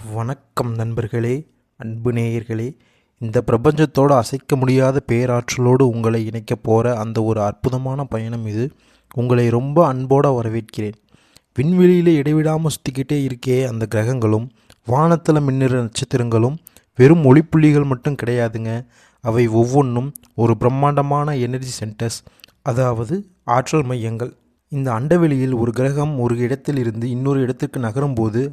வணக்கம் நண்பர்களே, அன்பு நேயர்களே. இந்த பிரபஞ்சத்தோடு அசைக்க முடியாத பேராற்றலோடு உங்களை இணைக்க போகிற அந்த ஒரு அற்புதமான பயணம் இது. உங்களை ரொம்ப அன்போடு வரவேற்கிறேன். விண்வெளியில் இடைவிடாமல் சுற்றிக்கிட்டே இருக்கே அந்த கிரகங்களும் வானத்தில் மின்னிற நட்சத்திரங்களும் வெறும் ஒளிப்புள்ளிகள் மட்டும் கிடையாதுங்க. அவை ஒவ்வொன்றும் ஒரு பிரம்மாண்டமான எனர்ஜி சென்டர்ஸ், அதாவது ஆற்றல் மையங்கள். இந்த அண்டவெளியில் ஒரு கிரகம் ஒரு இடத்தில் இருந்து இன்னொரு இடத்துக்கு நகரும்போது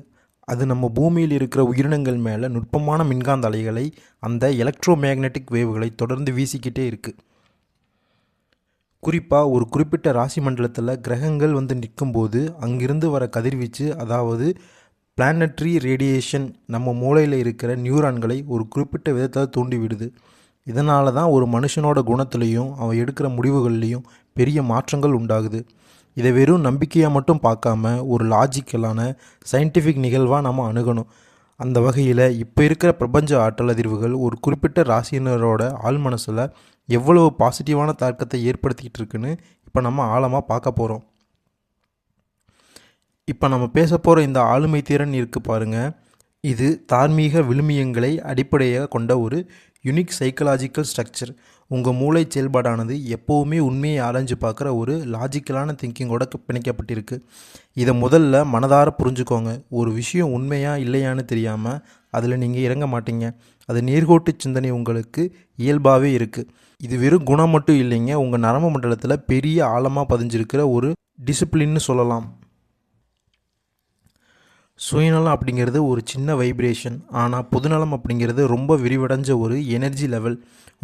அது நம்ம பூமியில் இருக்கிற உயிரினங்கள் மேலே நுட்பமான மின்காந்த அலைகளை, அந்த எலக்ட்ரோ மேக்னெட்டிக் வேவ்களை தொடர்ந்து வீசிக்கிட்டே இருக்குது. குறிப்பாக ஒரு குறிப்பிட்ட ராசி மண்டலத்தில் கிரகங்கள் வந்து நிற்கும்போது அங்கிருந்து வர கதிர்வீச்சு, அதாவது பிளானட்ரி ரேடியேஷன், நம்ம மூளையில் இருக்கிற நியூரான்களை ஒரு குறிப்பிட்ட விதத்தில் தூண்டி விடுது. இதனால தான் ஒரு மனுஷனோட குணத்துலேயும் அவன் எடுக்கிற முடிவுகள்லேயும் பெரிய மாற்றங்கள் உண்டாகுது. இதை வெறும் நம்பிக்கையாக மட்டும் பார்க்காம ஒரு லாஜிக்கலான சயின்டிஃபிக் நிகழ்வாக நம்ம அணுகணும். அந்த வகையில் இப்போ இருக்கிற பிரபஞ்ச ஆற்றல் அதிர்வுகள் ஒரு குறிப்பிட்ட ராசியினரோட ஆழ் மனசில் எவ்வளவு பாசிட்டிவான தாக்கத்தை ஏற்படுத்திக்கிட்டு இருக்குன்னு இப்போ நம்ம ஆழமாக பார்க்க போகிறோம். இப்போ நம்ம பேச போகிற இந்த ஆளுமை திறன் இருக்குது பாருங்கள், இது தார்மீக விழுமியங்களை அடிப்படையாக கொண்ட ஒரு யுனிக் சைக்கலாஜிக்கல் ஸ்ட்ரக்சர். உங்கள் மூளை செயல்பாடானது எப்போவுமே உண்மையை ஆராய்ஞ்சு பார்க்குற ஒரு லாஜிக்கலான திங்கிங்கோட பிணைக்கப்பட்டிருக்கு. இதை முதல்ல மனதார புரிஞ்சுக்கோங்க. ஒரு விஷயம் உண்மையா இல்லையான்னு தெரியாமல் அதில் நீங்கள் இறங்க மாட்டீங்க. அது நேர்கோட்டு சிந்தனை உங்களுக்கு இயல்பாகவே இருக்குது. இது வெறும் குணம் மட்டும் இல்லைங்க, உங்கள் நரம்பு மண்டலத்தில் பெரிய ஆழமாக பதிஞ்சிருக்கிற ஒரு டிசிப்ளின்னு சொல்லலாம். சுயநலம் அப்படிங்கிறது ஒரு சின்ன வைப்ரேஷன், ஆனால் பொதுநலம் அப்படிங்கிறது ரொம்ப விரிவடைஞ்ச ஒரு எனர்ஜி லெவல்.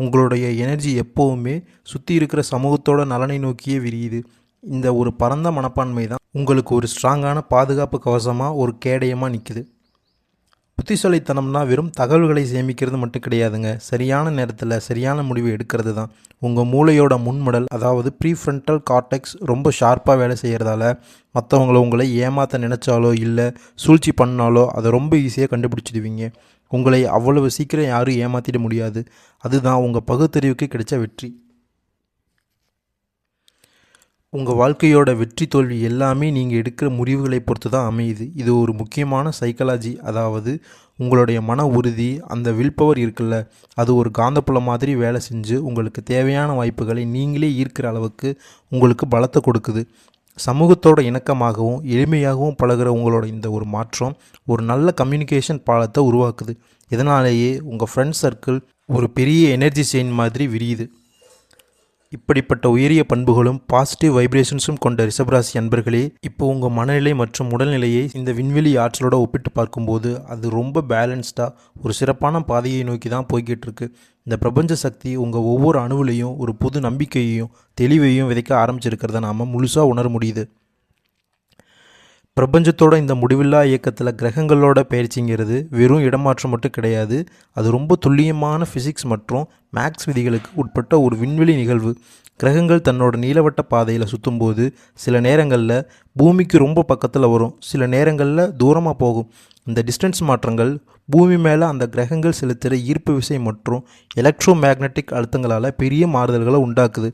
உங்களுடைய எனர்ஜி எப்போவுமே சுற்றி இருக்கிற சமூகத்தோட நலனை நோக்கியே விரியுது. இந்த ஒரு பரந்த மனப்பான்மை தான் உங்களுக்கு ஒரு ஸ்ட்ராங்கான பாதுகாப்பு கவசமாக, ஒரு கேடயமாக நிற்குது. புத்திசாலித்தனம்னா வெறும் தகவல்களை சேமிக்கிறது மட்டும் கிடையாதுங்க, சரியான நேரத்தில் சரியான முடிவு எடுக்கிறது தான். உங்கள் மூளையோட முன்மடல், அதாவது ப்ரீஃப்ரண்டல் கார்டெக்ஸ் ரொம்ப ஷார்ப்பாக வேலை செய்கிறதால உங்களை ஏமாற்ற நினச்சாலோ இல்லை சூழ்ச்சி பண்ணாலோ அதை ரொம்ப ஈஸியாக கண்டுபிடிச்சிடுவீங்க. உங்களை அவ்வளவு சீக்கிரம் யாரும் ஏமாற்றிட முடியாது. அதுதான் உங்கள் பகுத்தறிவுக்கு கிடைச்ச வெற்றி. உங்கள் வாழ்க்கையோட வெற்றி தோல்வி எல்லாமே நீங்கள் எடுக்கிற முடிவுகளை பொறுத்து தான் அமையுது. இது ஒரு முக்கியமான சைக்காலஜி. அதாவது உங்களுடைய மன உறுதி, அந்த வில் பவர் இருக்குல்ல, அது ஒரு காந்தப்புலம் மாதிரி வேலை செஞ்சு உங்களுக்கு தேவையான வாய்ப்புகளை நீங்களே ஈர்க்கிற அளவுக்கு உங்களுக்கு பலத்தை கொடுக்குது. சமூகத்தோட இணக்கமாகவும் எளிமையாகவும் பழகிற உங்களோட இந்த ஒரு மாற்றம் ஒரு நல்ல கம்யூனிகேஷன் பாலத்தை உருவாக்குது. இதனாலேயே உங்கள் ஃப்ரெண்ட் சர்க்கிள் ஒரு பெரிய எனர்ஜி செயின் மாதிரி விரியுது. இப்படிப்பட்ட உயரிய பண்புகளும் பாசிட்டிவ் வைப்ரேஷன்ஸும் கொண்ட ரிஷபராசி அன்பர்களே, இப்போ உங்கள் மனநிலை மற்றும் உடல்நிலையை இந்த விண்வெளி ஆற்றலோட ஒப்பிட்டு பார்க்கும்போது அது ரொம்ப பேலன்ஸ்டாக ஒரு சிறப்பான பாதையை நோக்கி தான் போய்கிட்டு இருக்கு. இந்த பிரபஞ்ச சக்தி உங்கள் ஒவ்வொரு அணுவிலையும் ஒரு புது நம்பிக்கையையும் தெளிவையும் விதைக்க ஆரம்பிச்சிருக்கிறத நாம் முழுசாக உணர முடியுது. பிரபஞ்சத்தோட இந்த முடிவில்லா இயக்கத்தில் கிரகங்களோட பயிற்சிங்கிறது வெறும் இடமாற்றம் மட்டும் கிடையாது. அது ரொம்ப துல்லியமான ஃபிசிக்ஸ் மற்றும் மேக்ஸ் விதிகளுக்கு உட்பட்ட ஒரு விண்வெளி நிகழ்வு. கிரகங்கள் தன்னோட நீளவட்ட பாதையில் சுற்றும்போது சில நேரங்களில் பூமிக்கு ரொம்ப பக்கத்தில் வரும், சில நேரங்களில் தூரமாக போகும். இந்த டிஸ்டன்ஸ் மாற்றங்கள் பூமி மேலே அந்த கிரகங்கள் செலுத்துகிற ஈர்ப்பு விசை மற்றும் எலக்ட்ரோ மேக்னட்டிக் அழுத்தங்களால் பெரிய மாறுதல்களை உண்டாக்குது.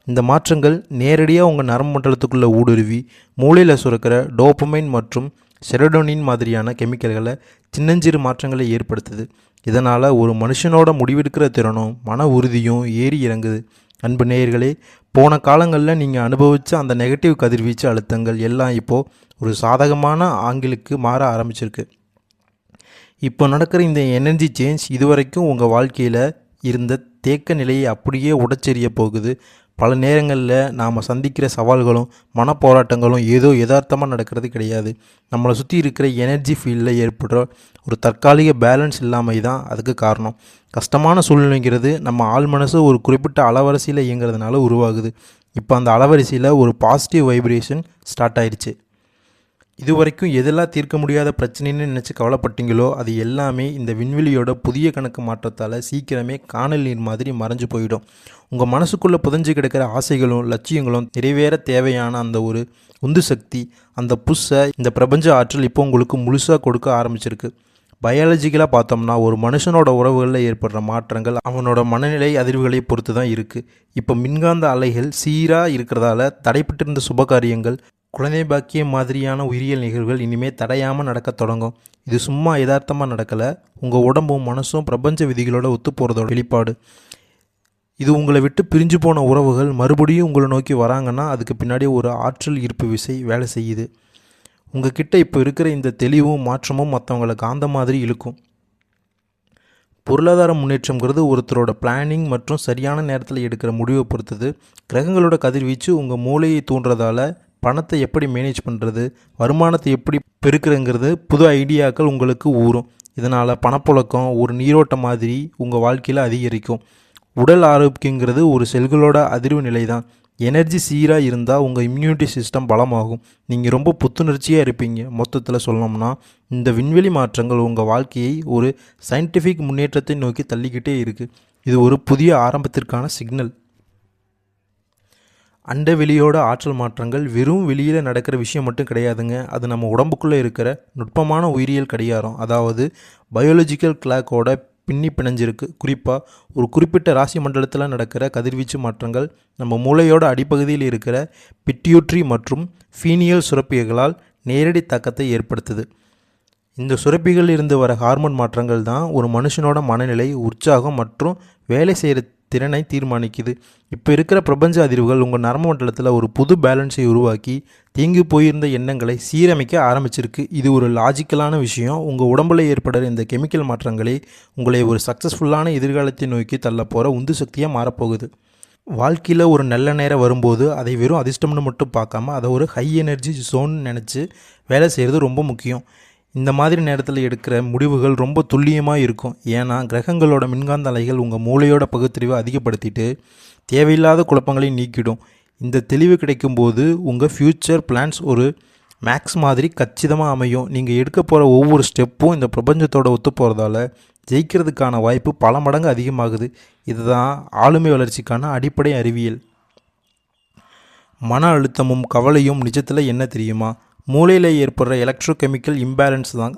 இந்த மாற்றங்கள் நேரடியாக உங்கள் நரம்பு மண்டலத்துக்குள்ளே ஊடுருவி மூளையில் சுரக்கிற டோபமைன் மற்றும் செரடோனின் மாதிரியான கெமிக்கல்களை சின்னஞ்சிறு மாற்றங்களை ஏற்படுத்துது. இதனால் ஒரு மனுஷனோட முடிவெடுக்கிற திறனும் மன உறுதியும் ஏறி இறங்குது. அன்பு நேயர்களே, போன காலங்களில் நீங்கள் அனுபவித்த அந்த நெகட்டிவ் கதிர்வீச்சு அழுத்தங்கள் எல்லாம் இப்போது ஒரு சாதகமான ஆங்கிலுக்கு மாற ஆரம்பிச்சிருக்கு. இப்போ நடக்கிற இந்த எனர்ஜி சேஞ்ச் இதுவரைக்கும் உங்கள் வாழ்க்கையில் இருந்த தேக்க நிலையை அப்படியே உடைச்செறிய போகுது. பல நேரங்களில் நாம் சந்திக்கிற சவால்களும் மனப்போராட்டங்களும் ஏதோ யதார்த்தமாக நடக்கிறது கிடையாது. நம்மளை சுற்றி இருக்கிற எனர்ஜி ஃபீல்டில் ஏற்படுற ஒரு தற்காலிக பேலன்ஸ் இல்லாமல் தான் அதுக்கு காரணம். கஷ்டமான சூழ்நிலைங்கிறது நம்ம ஆள் மனசு ஒரு குறிப்பிட்ட அலவரிசையில் இயங்குறதுனால உருவாகுது. இப்போ அந்த அலவரிசையில் ஒரு பாசிட்டிவ் வைப்ரேஷன் ஸ்டார்ட் ஆயிடுச்சு. இதுவரைக்கும் எதெல்லாம் தீர்க்க முடியாத பிரச்சனைன்னு நினச்சி கவலைப்பட்டீங்களோ அது எல்லாமே இந்த விண்வெளியோட புதிய கணக்கு மாற்றத்தால் சீக்கிரமே காணல் நீர் மாதிரி மறைஞ்சு போயிடும். உங்கள் மனசுக்குள்ளே புதைஞ்சு கிடக்கிற ஆசைகளும் லட்சியங்களும் நிறைவேற தேவையான அந்த ஒரு உந்து சக்தி, அந்த புஷ்ஷை இந்த பிரபஞ்ச ஆற்றல் இப்போ உங்களுக்கு முழுசாக கொடுக்க ஆரம்பிச்சிருக்கு. பயாலஜிக்கலாக பார்த்தோம்னா ஒரு மனுஷனோட உறவுகளில் ஏற்படுற மாற்றங்கள் அவனோட மனநிலை அதிர்வுகளை பொறுத்து தான் இருக்குது. இப்போ மின்காந்த அலைகள் சீராக இருக்கிறதால தடைப்பட்டிருந்த சுபகாரியங்கள் குழந்தை பாக்கியம் மாதிரியான உயிரியல் நிகழ்வுகள் இனிமேல் தடையாமல் நடக்க தொடங்கும். இது சும்மா யதார்த்தமாக நடக்கலை, உங்கள் உடம்பும் மனசும் பிரபஞ்ச விதிகளோட ஒத்து போகிறதோட வெளிப்பாடு. இது உங்களை விட்டு பிரிஞ்சு போன உறவுகள் மறுபடியும் உங்களை நோக்கி வராங்கன்னா அதுக்கு பின்னாடி ஒரு ஆற்றல் ஈர்ப்பு விசை வேலை செய்யுது. உங்கள் கிட்ட இப்போ இருக்கிற இந்த தெளிவும் மாற்றமும் மற்றவங்களை காந்த மாதிரி இழுக்கும். பொருளாதார முன்னேற்றங்கிறது ஒருத்தரோட பிளானிங் மற்றும் சரியான நேரத்தில் எடுக்கிற முடிவை பொறுத்தது. கிரகங்களோட கதிர்வீச்சு உங்கள் மூளையை தூண்டுறதால பணத்தை எப்படி மேனேஜ் பண்ணுறது, வருமானத்தை எப்படி பெருக்கிறங்கிறது புது ஐடியாக்கள் உங்களுக்கு ஊறும். இதனால் பணப்புழக்கம் ஒரு நீரோட்டம் மாதிரி உங்கள் வாழ்க்கையில் அதிகரிக்கும். உடல் ஆரோக்கியங்கிறது ஒரு செல்களோட அதிர்வு நிலை தான். எனர்ஜி சீராக இருந்தால் உங்கள் இம்யூனிட்டி சிஸ்டம் பலமாகும், நீங்கள் ரொம்ப புத்துணர்ச்சியாக இருப்பீங்க. மொத்தத்தில் சொல்லணும்னா இந்த விண்வெளி மாற்றங்கள் உங்கள் வாழ்க்கையை ஒரு சயின்டிஃபிக் முன்னேற்றத்தை நோக்கி தள்ளிக்கிட்டே இருக்குது. இது ஒரு புதிய ஆரம்பத்திற்கான சிக்னல். அண்டவெளியோட ஆற்றல் மாற்றங்கள் வெறும் வெளியில் நடக்கிற விஷயம் மட்டும் கிடையாதுங்க. அது நம்ம உடம்புக்குள்ளே இருக்கிற நுட்பமான உயிரியல் கடிகாரம், அதாவது பயாலஜிக்கல் கிளாக்கோட பின்னி பிணைஞ்சிருக்கு. குறிப்பாக ஒரு குறிப்பிட்ட ராசி மண்டலத்தில் நடக்கிற கதிர்வீச்சு மாற்றங்கள் நம்ம மூளையோட அடிப்பகுதியில் இருக்கிற பிட்யூட்ரி மற்றும் ஃபீனியல் சுரப்பிகளால் நேரடி தாக்கத்தை ஏற்படுத்துது. இந்த சுரப்பிகள் இருந்து வர ஹார்மோன் மாற்றங்கள் தான் ஒரு மனுஷனோட மனநிலை, உற்சாகம் மற்றும் வேலை செய்கிற திறனை தீர்மானிக்குது. இப்போ இருக்கிற பிரபஞ்ச அதிர்வுகள் உங்கள் நரம்பு மண்டலத்தில் ஒரு புது பேலன்ஸை உருவாக்கி தேங்கி போயிருந்த எண்ணங்களை சீரமைக்க ஆரம்பிச்சிருக்கு. இது ஒரு லாஜிக்கலான விஷயம். உங்கள் உடம்பில் ஏற்படுற இந்த கெமிக்கல் மாற்றங்களே உங்களை ஒரு சக்ஸஸ்ஃபுல்லான எதிர்காலத்தை நோக்கி தள்ள போகிற உந்து சக்தியாக மாறப்போகுது. வாழ்க்கையில் ஒரு நல்ல நேரம் வரும்போது அதை வெறும் அதிர்ஷ்டம்னு மட்டும் பார்க்காம அதை ஒரு ஹை எனர்ஜி ஜோன் நினச்சி வேலை செய்கிறது ரொம்ப முக்கியம். இந்த மாதிரி நேரத்தில் எடுக்கிற முடிவுகள் ரொம்ப துல்லியமாக இருக்கும். ஏன்னா கிரகங்களோட மின்காந்த அலைகள் உங்கள் மூளையோட பகுத்தறிவை அதிகப்படுத்திட்டு தேவையில்லாத குழப்பங்களை நீக்கிடும். இந்த தெளிவு கிடைக்கும்போது உங்கள் ஃப்யூச்சர் பிளான்ஸ் ஒரு மேக்ஸ் மாதிரி கச்சிதமாக அமையும். நீங்கள் எடுக்க போகிற ஒவ்வொரு ஸ்டெப்பும் இந்த பிரபஞ்சத்தோட ஒத்து போகிறதால ஜெயிக்கிறதுக்கான வாய்ப்பு பல மடங்கு அதிகமாகுது. இதுதான் ஆளுமை வளர்ச்சிக்கான அடிப்படை அறிவியல். மன அழுத்தமும் கவலையும் நிஜத்தில் என்ன தெரியுமா? மூளையில் ஏற்படுற எலக்ட்ரோ கெமிக்கல் இம்பேலன்ஸ் தான்.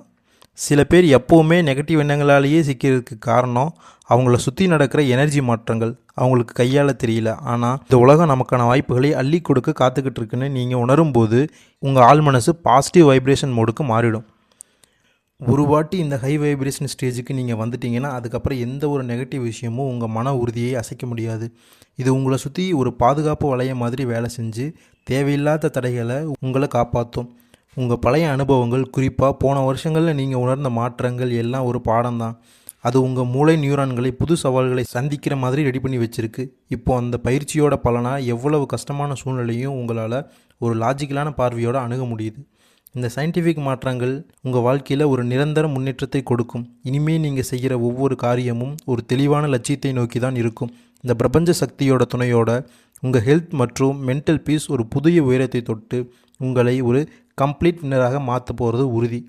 சில பேர் எப்போவுமே நெகட்டிவ் எண்ணங்களாலேயே சிக்கிறதுக்கு காரணம் அவங்கள சுற்றி நடக்கிற எனர்ஜி மாற்றங்கள் அவங்களுக்கு கையாள தெரியல. ஆனால் இந்த உலகம் நமக்கான வாய்ப்புகளை அள்ளி கொடுக்க காத்துக்கிட்டு இருக்குன்னு நீங்கள் உணரும்போது உங்கள் ஆள் மனசு பாசிட்டிவ் வைப்ரேஷன் மோடுக்கு மாறிடும். ஒரு வாட்டி இந்த ஹை வைப்ரேஷன் ஸ்டேஜுக்கு நீங்கள் வந்துட்டீங்கன்னா அதுக்கப்புறம் எந்த ஒரு நெகட்டிவ் விஷயமும் உங்கள் மன உறுதியை அசைக்க முடியாது. இது உங்களை சுற்றி ஒரு பாதுகாப்பு வளையம் மாதிரி வேலை செஞ்சு தேவையில்லாத தடைகளை உங்களை காப்பாற்றும். உங்கள் பழைய அனுபவங்கள், குறிப்பாக போன வருஷங்களில் நீங்கள் உணர்ந்த மாற்றங்கள் எல்லாம் ஒரு பாடம் தான். அது உங்கள் மூளை நியூரான்களை புது சவால்களை சந்திக்கிற மாதிரி ரெடி பண்ணி வச்சுருக்கு. இப்போது அந்த பயிற்சியோட பலனாக எவ்வளவு கஷ்டமான சூழ்நிலையும் உங்களால் ஒரு லாஜிக்கலான பார்வையோடு அணுக முடியுது. இந்த சயின்டிஃபிக் மாற்றங்கள் உங்கள் வாழ்க்கையில் ஒரு நிரந்தர முன்னேற்றத்தை கொடுக்கும். இனிமேல் நீங்கள் செய்கிற ஒவ்வொரு காரியமும் ஒரு தெளிவான லட்சியத்தை நோக்கி தான் இருக்கும். இந்த பிரபஞ்ச சக்தியோட துணையோட உங்கள் ஹெல்த் மற்றும் மென்டல் பீஸ் ஒரு புதிய உயரத்தை தொட்டு உங்களை ஒரு கம்ப்ளீட் வின்னராக மாற்ற போகிறது உறுதி.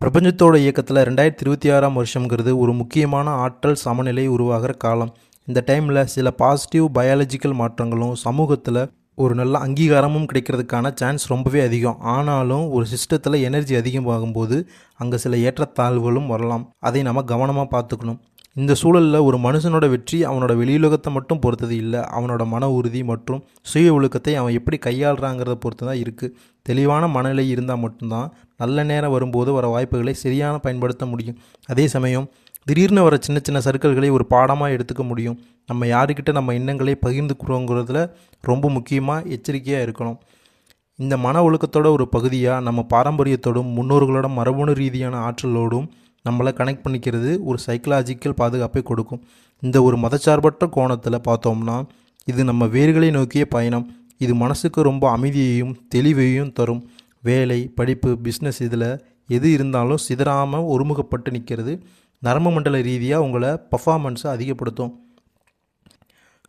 பிரபஞ்சத்தோட இயக்கத்தில் 2026ஆம் வருஷங்கிறது ஒரு முக்கியமான ஆற்றல் சமநிலை உருவாகிற காலம். இந்த டைமில் சில பாசிட்டிவ் பயாலஜிக்கல் மாற்றங்களும் சமூகத்தில் ஒரு நல்ல அங்கீகாரமும் கிடைக்கிறதுக்கான சான்ஸ் ரொம்பவே அதிகம். ஆனாலும் ஒரு சிஸ்டத்தில் எனர்ஜி அதிகமாகும்போது அங்கே சில ஏற்றத்தாழ்வுகளும் வரலாம். அதை நம்ம கவனமாக பார்த்துக்கணும். இந்த சூழலில் ஒரு மனுஷனோட வெற்றி அவனோட வெளியுலகத்தை மட்டும் பொறுத்தது இல்லை, அவனோட மன உறுதி மற்றும் சுய ஒழுக்கத்தை அவன் எப்படி கையாளுறாங்கிறத பொறுத்து தான் இருக்குது. தெளிவான மனநிலை இருந்தால் மட்டும்தான் நல்ல நேரம் வரும்போது வர வாய்ப்புகளை சரியான பயன்படுத்த முடியும். அதே சமயம் திடீர்னு வர சின்ன சின்ன சர்க்கிள்களை ஒரு பாடமாக எடுத்துக்க முடியும். நம்ம யாருக்கிட்ட நம்ம எண்ணங்களை பகிர்ந்துக்கிறோங்கிறதுல ரொம்ப முக்கியமாக எச்சரிக்கையாக இருக்கணும். இந்த மன ஒழுக்கத்தோட ஒரு பகுதியாக நம்ம பாரம்பரியத்தோடும் முன்னோர்களோட மரபணு ரீதியான ஆற்றலோடும் நம்மளை கனெக்ட் பண்ணிக்கிறது ஒரு சைக்கலாஜிக்கல் பாதுகாப்பை கொடுக்கும். இந்த ஒரு மதச்சார்பற்ற கோணத்தில் பார்த்தோம்னா இது நம்ம வேர்களை நோக்கிய பயணம். இது மனசுக்கு ரொம்ப அமைதியையும் தெளிவையும் தரும். வேலை, படிப்பு, பிஸ்னஸ் இதில் எது இருந்தாலும் சிதறாமல் ஒருமுகப்பட்டு நிற்கிறது நரம்பு மண்டல ரீதியாக உங்களை பர்ஃபார்மன்ஸை அதிகப்படுத்தும்.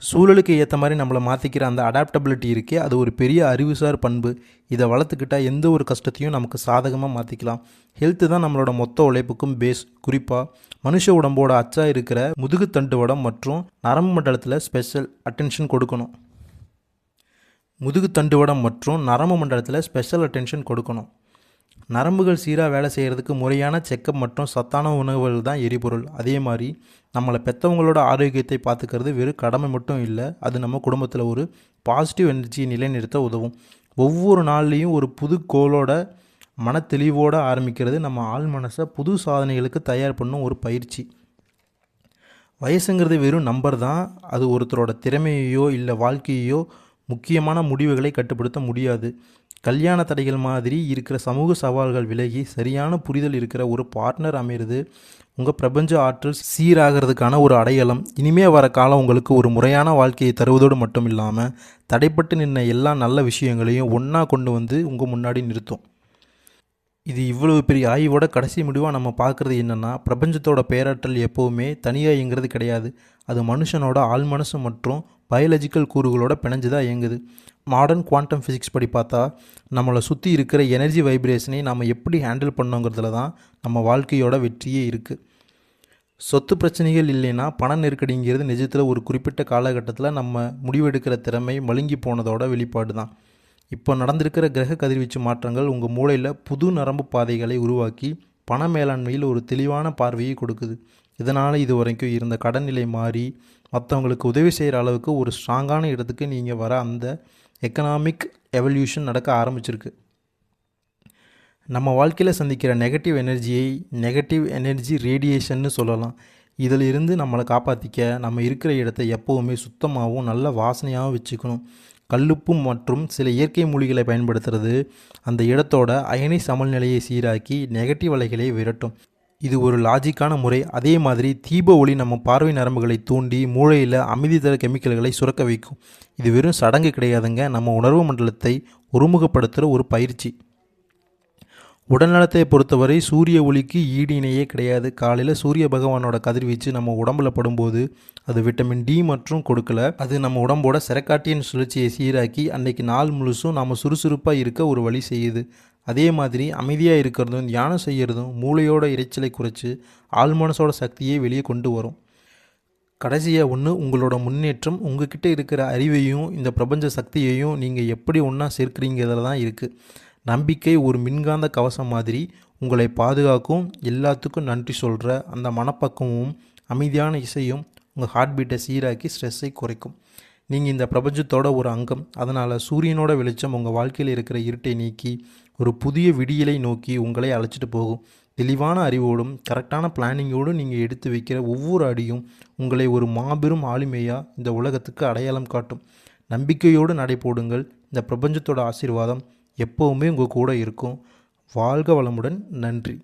சூழலுக்கு ஏற்ற மாதிரி நம்மளை மாற்றிக்கிற அந்த அடாப்டபிலிட்டி இருக்கே, அது ஒரு பெரிய அறிவுசார் பண்பு. இதை வளர்த்துக்கிட்டால் எந்த ஒரு கஷ்டத்தையும் நமக்கு சாதகமாக மாற்றிக்கலாம். ஹெல்த்து தான் நம்மளோட மொத்த உழைப்புக்கும் பேஸ். குறிப்பாக மனுஷ உடம்போட அச்சா இருக்கிற முதுகு தண்டுவடம் மற்றும் நரம்பு மண்டலத்தில் ஸ்பெஷல் அட்டென்ஷன் கொடுக்கணும். முதுகு தண்டுவடம் மற்றும் நரம்பு மண்டலத்தில் ஸ்பெஷல் அட்டென்ஷன் கொடுக்கணும். நரம்புகள் சீராக வேலை செய்கிறதுக்கு முறையான செக்கப் மற்றும் சத்தான உணவுகள் தான் எரிபொருள். அதே மாதிரி நம்மளை பெற்றவங்களோட ஆரோக்கியத்தை பார்த்துக்கிறது வெறும் கடமை மட்டும் இல்லை, அது நம்ம குடும்பத்தில் ஒரு பாசிட்டிவ் எனர்ஜியை நிலைநிறுத்த உதவும். ஒவ்வொரு நாள்லேயும் ஒரு புது கோளோட மனத்தெளிவோடு ஆரம்பிக்கிறது நம்ம ஆள் மனசை புது சாதனைகளுக்கு தயார் பண்ணும் ஒரு பயிற்சி. வயசுங்கிறது வெறும் நம்பர் தான். அது ஒருத்தரோட திறமையையோ இல்லை வாழ்க்கையையோ முக்கியமான முடிவுகளை கட்டுப்படுத்த முடியாது. கல்யாண தடைகள் மாதிரி இருக்கிற சமூக சவால்கள் விலகி சரியான புரிதல் இருக்கிற ஒரு பார்ட்னர் அமைகிறது உங்கள் பிரபஞ்ச ஆற்றல் சீராகிறதுக்கான ஒரு அடையாளம். இனிமே வர காலம் உங்களுக்கு ஒரு முறையான வாழ்க்கையை தருவதோடு மட்டும் இல்லாமல் தடைப்பட்டு நின்ன எல்லா நல்ல விஷயங்களையும் ஒன்றா கொண்டு வந்து உங்கள் முன்னாடி நிறுத்தும். இது இவ்வளவு பெரிய ஆய்வோட கடைசி முடிவாக நம்ம பார்க்குறது என்னென்னா, பிரபஞ்சத்தோட பேராற்றல் எப்போவுமே தனியாக இயங்குறது கிடையாது. அது மனுஷனோட ஆழ்மனசு மற்றும் பயாலஜிக்கல் கூறுகளோட பிணைஞ்சு தான் இயங்குது. மாடர்ன் குவாண்டம் ஃபிசிக்ஸ் படி பார்த்தா நம்மளை சுற்றி இருக்கிற எனர்ஜி வைப்ரேஷனை நம்ம எப்படி ஹேண்டில் பண்ணோங்கிறதுல தான் நம்ம வாழ்க்கையோட வெற்றியே இருக்குது. சொத்து பிரச்சனைகள் இல்லைன்னா பண நெருக்கடிங்கிறது நிஜத்தில் ஒரு குறிப்பிட்ட காலகட்டத்தில் நம்ம முடிவெடுக்கிற திறமை மழுங்கி போனதோட வெளிப்பாடு தான். இப்போ நடந்திருக்கிற கிரக கதிர்வீச்சு மாற்றங்கள் உங்கள் மூளையில் புது நரம்பு பாதைகளை உருவாக்கி பண மேலாண்மையில் ஒரு தெளிவான பார்வையை கொடுக்குது. இதனால் இது வரைக்கும் இருந்த கடன் நிலை மாறி மற்றவங்களுக்கு உதவி செய்கிற அளவுக்கு ஒரு ஸ்ட்ராங்கான இடத்துக்கு நீங்கள் வர அந்த எக்கனாமிக் எவல்யூஷன் நடக்க ஆரம்பிச்சிருக்கு. நம்ம வாழ்க்கையில் சந்திக்கிற நெகட்டிவ் எனர்ஜி ரேடியேஷன்னு சொல்லலாம். இதில் இருந்து நம்மளை காப்பாற்றிக்க நம்ம இருக்கிற இடத்த எப்போவுமே சுத்தமாகவும் நல்ல வாசனையாகவும் வச்சுக்கணும். கல்லுப்பு மற்றும் சில இயற்கை மூலிகளை பயன்படுத்துறது அந்த இடத்தோட அயனி சமநிலையை சீராக்கி நெகட்டிவ் அலைகளை விரட்டும். இது ஒரு லாஜிக்கான முறை. அதே மாதிரி தீப ஒளி நம்ம பார்வை நரம்புகளை தூண்டி மூளையில் அமைதி தர கெமிக்கல்களை சுரக்க வைக்கும். இது வெறும் சடங்கு கிடையாதுங்க, நம்ம உணர்வு மண்டலத்தை ஒருமுகப்படுத்துகிற ஒரு பயிற்சி. உடல்நலத்தை பொறுத்தவரை சூரிய ஒளிக்கு ஈடு இணையே கிடையாது. காலையில் சூரிய பகவானோட கதிர்வீச்சு நம்ம உடம்புல படும்போது அது விட்டமின் டி மற்றும் கொடுக்கல. அது நம்ம உடம்போட சிறக்காட்டியின் சுழற்சியை சீராக்கி அன்னைக்கு நாள் முழுசும் நாம் சுறுசுறுப்பாக இருக்க ஒரு வழி செய்யுது. அதே மாதிரி அமைதியாக இருக்கிறதும் தியானம் செய்கிறதும் மூளையோட இரைச்சலை குறைச்சி ஆழ்மனசோட சக்தியை வெளியே கொண்டு வரும். கடைசியாக உங்களோட முன்னேற்றம் உங்ககிட்ட இருக்கிற அறிவையும் இந்த பிரபஞ்ச சக்தியையும் நீங்கள் எப்படி ஒன்றா சேர்க்குறீங்கிறதுல தான் இருக்குது. நம்பிக்கை ஒரு மின்காந்த கவசம் மாதிரி உங்களை பாதுகாக்கும். எல்லாத்துக்கும் நன்றி சொல்கிற அந்த மனப்பக்குவமும் அமைதியான இசையும் உங்கள் ஹார்ட் பீட்டை சீராக்கி ஸ்ட்ரெஸ்ஸை குறைக்கும். நீங்கள் இந்த பிரபஞ்சத்தோட ஒரு அங்கம். அதனால் சூரியனோட வெளிச்சம் உங்கள் வாழ்க்கையில் இருக்கிற இருட்டை நீக்கி ஒரு புதிய விடியலை நோக்கி உங்களை அழைச்சிட்டு போகும். தெளிவான அறிவோடும் கரெக்டான பிளானிங்கோடும் நீங்கள் எடுத்து வைக்கிற ஒவ்வொரு அடியும் உங்களை ஒரு மாபெரும் ஆளுமையாக இந்த உலகத்துக்கு அடையாளம் காட்டும். நம்பிக்கையோடு நடைபோடுங்கள். இந்த பிரபஞ்சத்தோட ஆசீர்வாதம் எப்போவுமே உங்கள் கூட இருக்கும். வாழ்க வளமுடன். நன்றி.